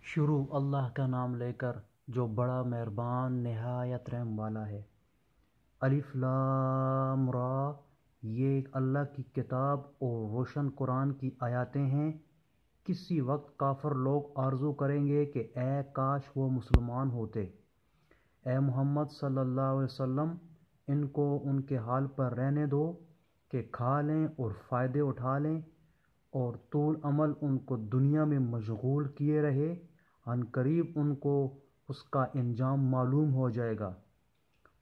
شروع اللہ کا نام لے کر جو بڑا مہربان نہایت رحم والا ہے۔ الف لام را، یہ ایک اللہ کی کتاب اور روشن قرآن کی آیاتیں ہیں۔ کسی وقت کافر لوگ آرزو کریں گے کہ اے کاش وہ مسلمان ہوتے۔ اے محمد صلی اللہ علیہ وسلم، ان کو ان کے حال پر رہنے دو کہ کھا لیں اور فائدے اٹھا لیں، اور طول عمل ان کو دنیا میں مشغول کیے رہے، عن قریب ان کو اس کا انجام معلوم ہو جائے گا۔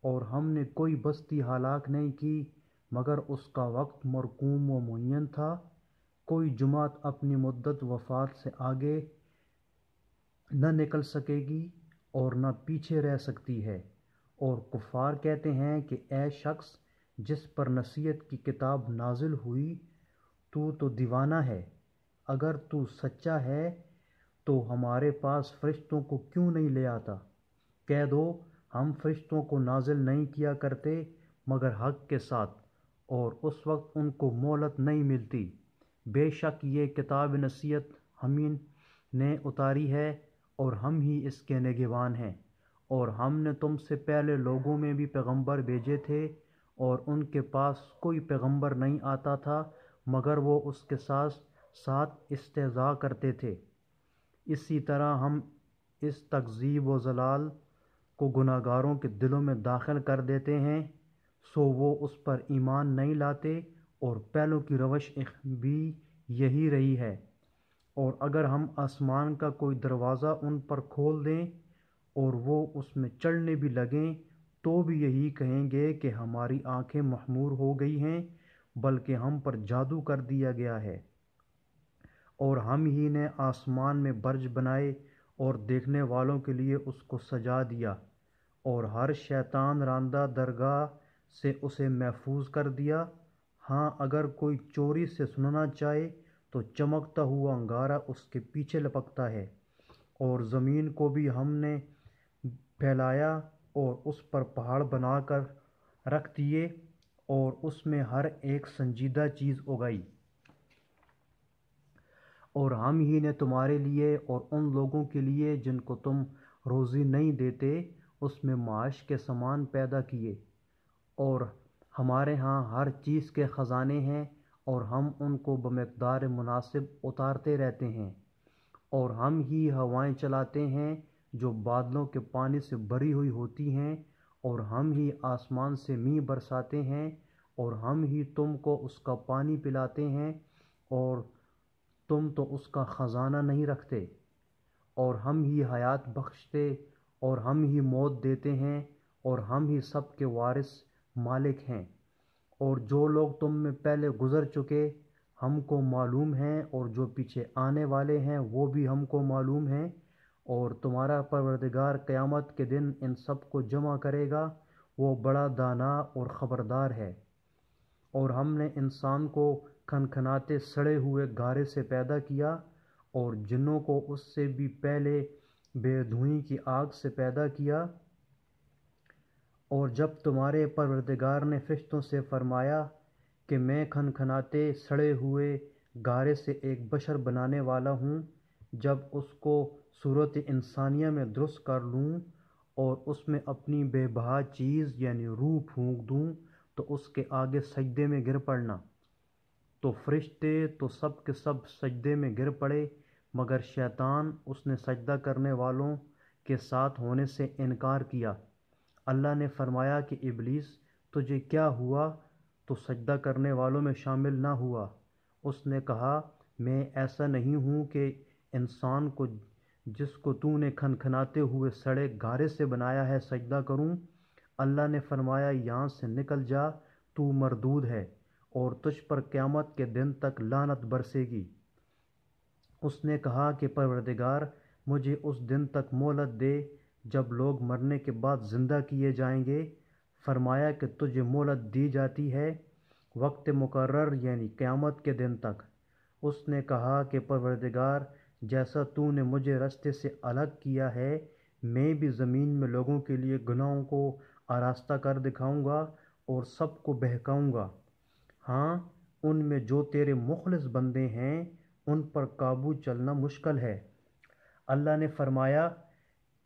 اور ہم نے کوئی بستی ہلاک نہیں کی مگر اس کا وقت مرقوم و معین تھا۔ کوئی جماعت اپنی مدت وفات سے آگے نہ نکل سکے گی اور نہ پیچھے رہ سکتی ہے۔ اور کفار کہتے ہیں کہ اے شخص جس پر نصیحت کی کتاب نازل ہوئی، تو دیوانہ ہے۔ اگر تو سچا ہے تو ہمارے پاس فرشتوں کو کیوں نہیں لے آتا؟ کہہ دو ہم فرشتوں کو نازل نہیں کیا کرتے مگر حق کے ساتھ، اور اس وقت ان کو مہلت نہیں ملتی۔ بے شک یہ کتاب نصیحت ہمیں نے اتاری ہے اور ہم ہی اس کے نگہبان ہیں۔ اور ہم نے تم سے پہلے لوگوں میں بھی پیغمبر بھیجے تھے، اور ان کے پاس کوئی پیغمبر نہیں آتا تھا مگر وہ اس کے ساتھ استہزاء کرتے تھے۔ اسی طرح ہم اس تکذیب و ضلال کو گناہگاروں کے دلوں میں داخل کر دیتے ہیں، سو وہ اس پر ایمان نہیں لاتے، اور پہلوں کی روش بھی یہی رہی ہے۔ اور اگر ہم آسمان کا کوئی دروازہ ان پر کھول دیں اور وہ اس میں چڑھنے بھی لگیں تو بھی یہی کہیں گے کہ ہماری آنکھیں مخمور ہو گئی ہیں، بلکہ ہم پر جادو کر دیا گیا ہے۔ اور ہم ہی نے آسمان میں برج بنائے اور دیکھنے والوں کے لیے اس کو سجا دیا، اور ہر شیطان راندہ درگاہ سے اسے محفوظ کر دیا۔ ہاں اگر کوئی چوری سے سننا چاہے تو چمکتا ہوا انگارہ اس کے پیچھے لپکتا ہے۔ اور زمین کو بھی ہم نے پھیلایا اور اس پر پہاڑ بنا کر رکھ دیے، اور اس میں ہر ایک سنجیدہ چیز اگائی۔ اور ہم ہی نے تمہارے لیے اور ان لوگوں کے لیے جن کو تم روزی نہیں دیتے اس میں معاش کے سامان پیدا کیے۔ اور ہمارے ہاں ہر چیز کے خزانے ہیں، اور ہم ان کو بمقدار مناسب اتارتے رہتے ہیں۔ اور ہم ہی ہوائیں چلاتے ہیں جو بادلوں کے پانی سے بھری ہوئی ہوتی ہیں، اور ہم ہی آسمان سے میںہ برساتے ہیں، اور ہم ہی تم کو اس کا پانی پلاتے ہیں، اور تم تو اس کا خزانہ نہیں رکھتے۔ اور ہم ہی حیات بخشتے اور ہم ہی موت دیتے ہیں، اور ہم ہی سب کے وارث مالک ہیں۔ اور جو لوگ تم میں پہلے گزر چکے ہم کو معلوم ہیں، اور جو پیچھے آنے والے ہیں وہ بھی ہم کو معلوم ہیں۔ اور تمہارا پروردگار قیامت کے دن ان سب کو جمع کرے گا، وہ بڑا دانا اور خبردار ہے۔ اور ہم نے انسان کو کھنکھناتے سڑے ہوئے گارے سے پیدا کیا، اور جنوں کو اس سے بھی پہلے بے دھوئیں کی آگ سے پیدا کیا۔ اور جب تمہارے پروردگار نے فرشتوں سے فرمایا کہ میں کھنکھناتے سڑے ہوئے گارے سے ایک بشر بنانے والا ہوں، جب اس کو صورت انسانیہ میں درست کر لوں اور اس میں اپنی بے بہا چیز یعنی روح پھونک دوں تو اس کے آگے سجدے میں گر پڑنا۔ تو فرشتے تو سب کے سب سجدے میں گر پڑے مگر شیطان اس نے سجدہ کرنے والوں کے ساتھ ہونے سے انکار کیا۔ اللہ نے فرمایا کہ ابلیس تجھے کیا ہوا، تو سجدہ کرنے والوں میں شامل نہ ہوا۔ اس نے کہا میں ایسا نہیں ہوں کہ انسان کو جس کو تو نے کھنکھناتے ہوئے سڑے گارے سے بنایا ہے سجدہ کروں۔ اللہ نے فرمایا یہاں سے نکل جا، تو مردود ہے، اور تجھ پر قیامت کے دن تک لعنت برسے گی۔ اس نے کہا کہ پروردگار مجھے اس دن تک مہلت دے جب لوگ مرنے کے بعد زندہ کیے جائیں گے۔ فرمایا کہ تجھے مہلت دی جاتی ہے وقت مقرر یعنی قیامت کے دن تک۔ اس نے کہا کہ پروردگار جیسا تو نے مجھے رستے سے الگ کیا ہے، میں بھی زمین میں لوگوں کے لیے گناہوں کو آراستہ کر دکھاؤں گا اور سب کو بہکاؤں گا۔ ہاں ان میں جو تیرے مخلص بندے ہیں ان پر قابو چلنا مشکل ہے۔ اللہ نے فرمایا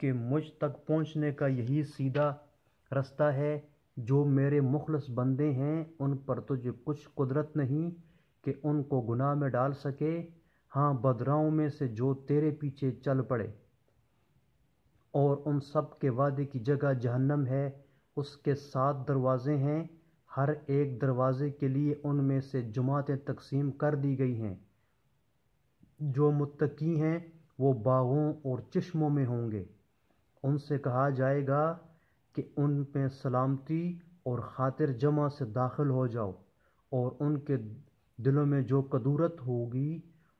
کہ مجھ تک پہنچنے کا یہی سیدھا رستہ ہے۔ جو میرے مخلص بندے ہیں ان پر تجھے کچھ قدرت نہیں کہ ان کو گناہ میں ڈال سکے، ہاں بدراؤں میں سے جو تیرے پیچھے چل پڑے، اور ان سب کے وعدے کی جگہ جہنم ہے، اس کے 7 دروازے ہیں، ہر ایک دروازے کے لیے ان میں سے جماعتیں تقسیم کر دی گئی ہیں۔ جو متقی ہیں وہ باغوں اور چشموں میں ہوں گے، ان سے کہا جائے گا کہ ان میں سلامتی اور خاطر جمع سے داخل ہو جاؤ، اور ان کے دلوں میں جو کدورت ہوگی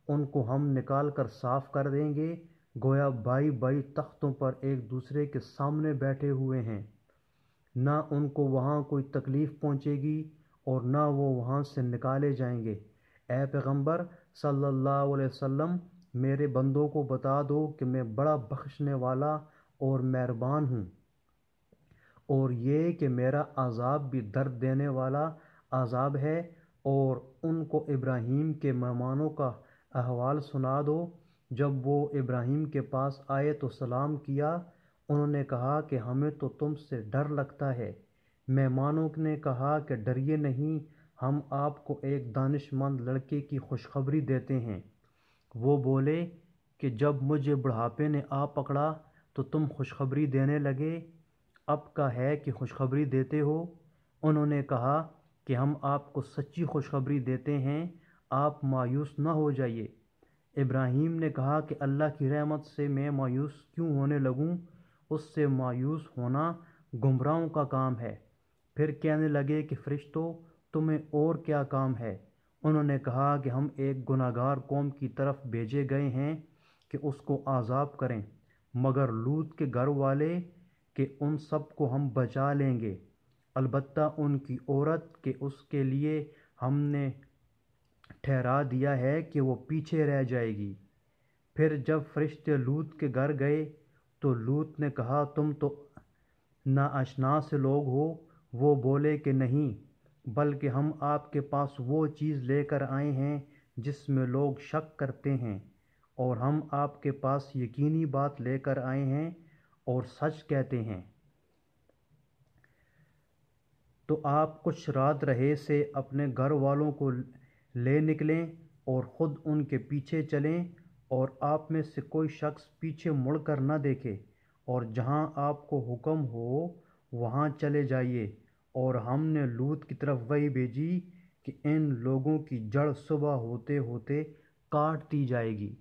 ان کو ہم نکال کر صاف کر دیں گے، گویا بھائی بھائی تختوں پر ایک دوسرے کے سامنے بیٹھے ہوئے ہیں، نہ ان کو وہاں کوئی تکلیف پہنچے گی اور نہ وہ وہاں سے نکالے جائیں گے۔ اے پیغمبر صلی اللہ علیہ وسلم، میرے بندوں کو بتا دو کہ میں بڑا بخشنے والا اور مہربان ہوں، اور یہ کہ میرا عذاب بھی درد دینے والا عذاب ہے۔ اور ان کو ابراہیم کے مہمانوں کا احوال سنا دو۔ جب وہ ابراہیم کے پاس آئے تو سلام کیا، انہوں نے کہا کہ ہمیں تو تم سے ڈر لگتا ہے۔ مہمانوں نے کہا کہ ڈریے نہیں، ہم آپ کو ایک دانش مند لڑکے کی خوشخبری دیتے ہیں۔ وہ بولے کہ جب مجھے بڑھاپے نے آ پکڑا تو تم خوشخبری دینے لگے، اب کا ہے کہ خوشخبری دیتے ہو؟ انہوں نے کہا کہ ہم آپ کو سچی خوشخبری دیتے ہیں، آپ مایوس نہ ہو جائیے۔ ابراہیم نے کہا کہ اللہ کی رحمت سے میں مایوس کیوں ہونے لگوں؟ اس سے مایوس ہونا گمراہوں کا کام ہے۔ پھر کہنے لگے کہ فرشتوں، تمہیں اور کیا کام ہے؟ انہوں نے کہا کہ ہم ایک گناہگار قوم کی طرف بھیجے گئے ہیں کہ اس کو عذاب کریں، مگر لوط کے گھر والے کہ ان سب کو ہم بچا لیں گے، البتہ ان کی عورت کہ اس کے لیے ہم نے ٹھہرا دیا ہے کہ وہ پیچھے رہ جائے گی۔ پھر جب فرشتے لوط کے گھر گئے تو لوط نے کہا تم تو ناآشنا سے لوگ ہو۔ وہ بولے کہ نہیں، بلکہ ہم آپ کے پاس وہ چیز لے کر آئے ہیں جس میں لوگ شک کرتے ہیں، اور ہم آپ کے پاس یقینی بات لے کر آئے ہیں اور سچ کہتے ہیں۔ تو آپ کچھ رات رہے سے اپنے گھر والوں کو لے نکلیں اور خود ان کے پیچھے چلیں، اور آپ میں سے کوئی شخص پیچھے مڑ کر نہ دیکھے، اور جہاں آپ کو حکم ہو وہاں چلے جائیے۔ اور ہم نے لوط کی طرف وحی بھیجی کہ ان لوگوں کی جڑ صبح ہوتے ہوتے کاٹ دی جائے گی۔